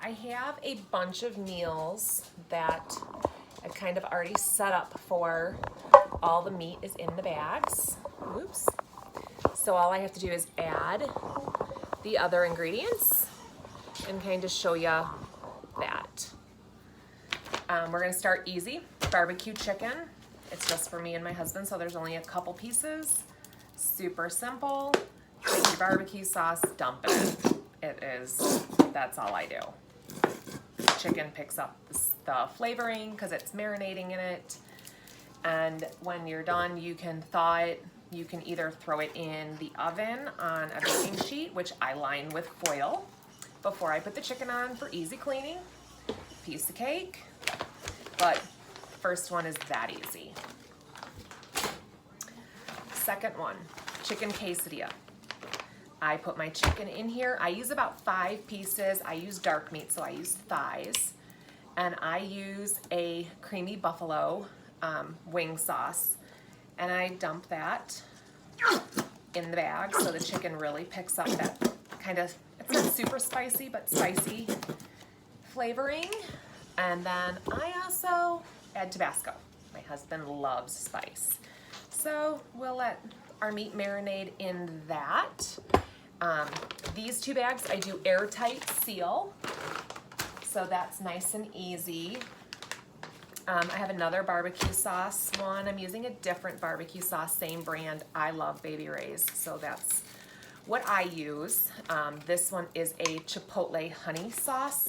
I have a bunch of meals that I've kind of already set up for. All the meat is in the bags. Oops. So all I have to do is add the other ingredients and kind of show you that. We're gonna start easy. Barbecue chicken. It's just for me and my husband, so there's only a couple pieces. Super simple. Take your barbecue sauce, dump it in. That's all I do. Chicken picks up the flavoring because it's marinating in it. And when you're done, you can thaw it. You can either throw it in the oven on a baking sheet, which I line with foil before I put the chicken on for easy cleaning. Piece of cake. But first one is that easy. Second one, chicken quesadilla. I put my chicken in here. I use about 5 pieces. I use dark meat, so I use thighs. And I use a creamy buffalo wing sauce. And I dump that in the bag so the chicken really picks up that kind of, it's not super spicy, but spicy flavoring. And then I also add Tabasco. My husband loves spice. So we'll let our meat marinate in that. These 2 bags, I do airtight seal. So that's nice and easy. I have another barbecue sauce one. I'm using a different barbecue sauce, same brand. I love Baby Ray's, so that's what I use. This one is a chipotle honey sauce.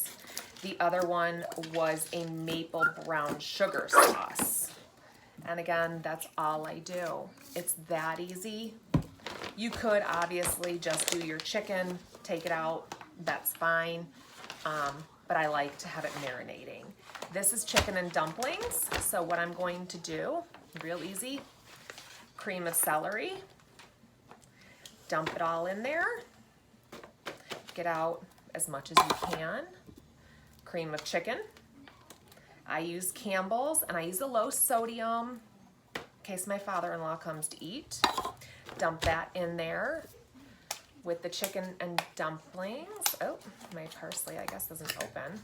The other one was a maple brown sugar sauce. And again, that's all I do. It's that easy. You could obviously just do your chicken, take it out, that's fine. But I like to have it marinating. This is chicken and dumplings. So what I'm going to do, real easy, cream of celery, dump it all in there, get out as much as you can. Cream of chicken. I use Campbell's and I use a low sodium in case my father-in-law comes to eat. Dump that in there with the chicken and dumplings. Oh, my parsley I guess doesn't open.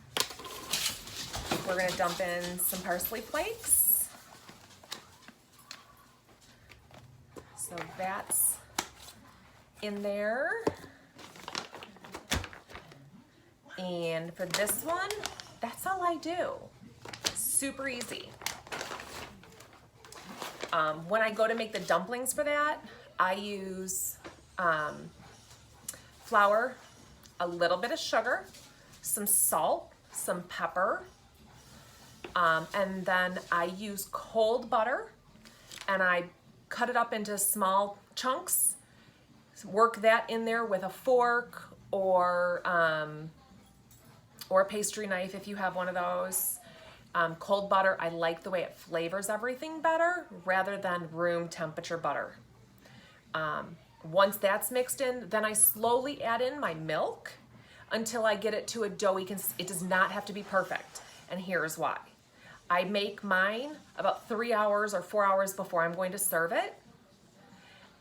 We're gonna dump in some parsley flakes. So that's in there. And for this one, that's all I do. Super easy. When I go to make the dumplings for that, I use flour, a little bit of sugar, some salt, some pepper, and then I use cold butter and I cut it up into small chunks, work that in there with a fork or a pastry knife if you have one of those. Cold butter, I like the way it flavors everything better rather than room temperature butter. Once that's mixed in, then I slowly add in my milk until I get it to a doughy consistency. It does not have to be perfect, and here's why. I make mine about 3 hours or 4 hours before I'm going to serve it,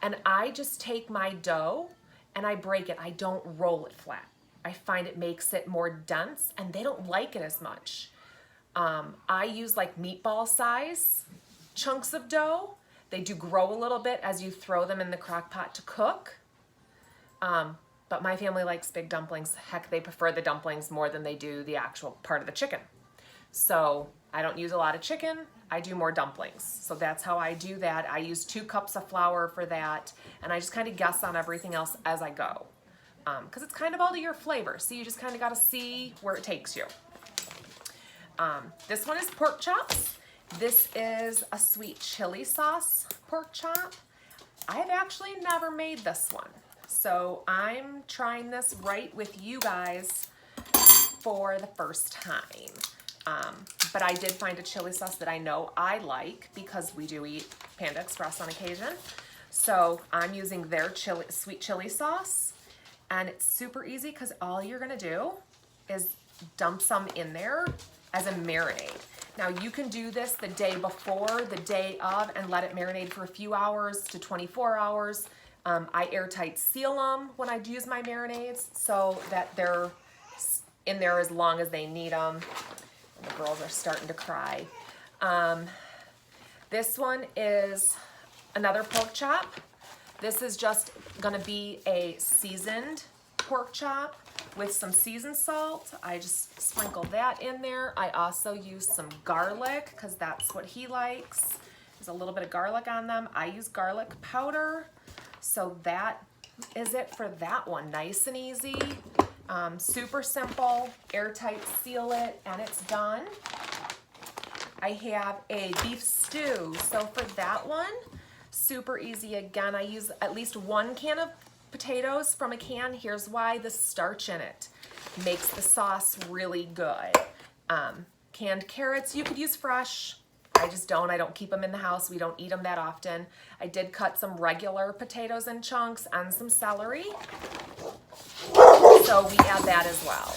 and I just take my dough and I break it. I don't roll it flat. I find it makes it more dense and they don't like it as much. I use like meatball size chunks of dough. They do grow a little bit as you throw them in the crock pot to cook. But my family likes big dumplings. Heck, they prefer the dumplings more than they do the actual part of the chicken. So I don't use a lot of chicken. I do more dumplings. So that's how I do that. I use 2 cups of flour for that. And I just kind of guess on everything else as I go. Because it's kind of all to your flavor. So you just kind of got to see where it takes you. This one is pork chops. This is a sweet chili sauce pork chop. I've actually never made this one. So I'm trying this right with you guys for the first time. But I did find a chili sauce that I know I like because we do eat Panda Express on occasion. So I'm using their sweet chili sauce. And it's super easy because all you're gonna do is dump some in there as a marinade. Now you can do this the day before, the day of, and let it marinate for a few hours to 24 hours. I airtight seal them when I use my marinades so that they're in there as long as they need them. The girls are starting to cry. This one is another pork chop. This is just gonna be a seasoned pork chop with some seasoned salt. I just sprinkle that in there. I also use some garlic because that's what he likes. There's a little bit of garlic on them. I use garlic powder. So that is it for that one. Nice and easy. Super simple. Airtight, seal it, and it's done. I have a beef stew. So for that one, super easy again. I use at least 1 can of potatoes from a can. Here's why: the starch in it makes the sauce really good. Canned carrots, you could use fresh. I just don't. I don't keep them in the house. We don't eat them that often. I did cut some regular potatoes in chunks and some celery. So we add that as well.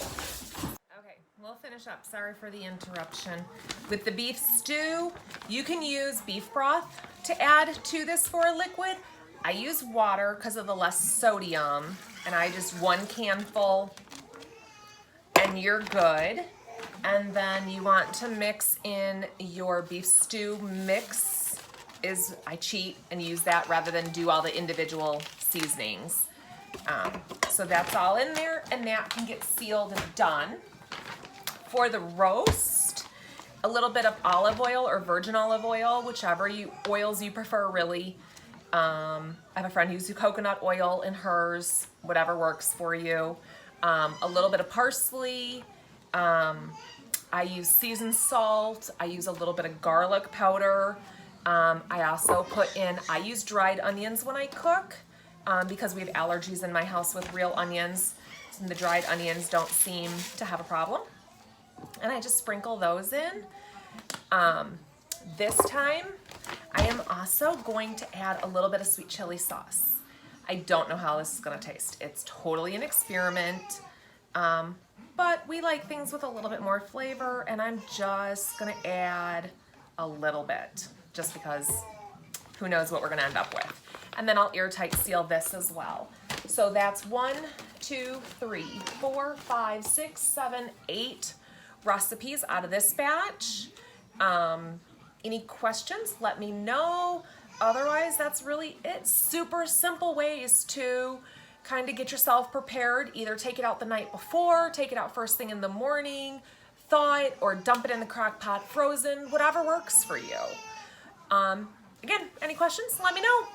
Okay, we'll finish up. Sorry for the interruption. With the beef stew, you can use beef broth to add to this for a liquid. I use water because of the less sodium, and I just 1 can full, and you're good. And then you want to mix in your beef stew mix. I cheat and use that rather than do all the individual seasonings. So that's all in there, and that can get sealed and done. For the roast, a little bit of olive oil or virgin olive oil, whichever oils you prefer, really. I have a friend who uses coconut oil in hers, whatever works for you. A little bit of parsley. I use seasoned salt. I use a little bit of garlic powder. I also I use dried onions when I cook because we have allergies in my house with real onions. And the dried onions don't seem to have a problem. And I just sprinkle those in. This time, I am also going to add a little bit of sweet chili sauce. I don't know how this is gonna taste. It's totally an experiment, but we like things with a little bit more flavor, and I'm just gonna add a little bit, just because who knows what we're gonna end up with. And then I'll airtight seal this as well. So that's 1, 2, 3, 4, 5, 6, 7, 8 recipes out of this batch. Any questions, let me know. Otherwise, that's really it. Super simple ways to kind of get yourself prepared. Either take it out the night before, take it out first thing in the morning, thaw it, or dump it in the crock pot frozen, whatever works for you. Again, any questions, let me know.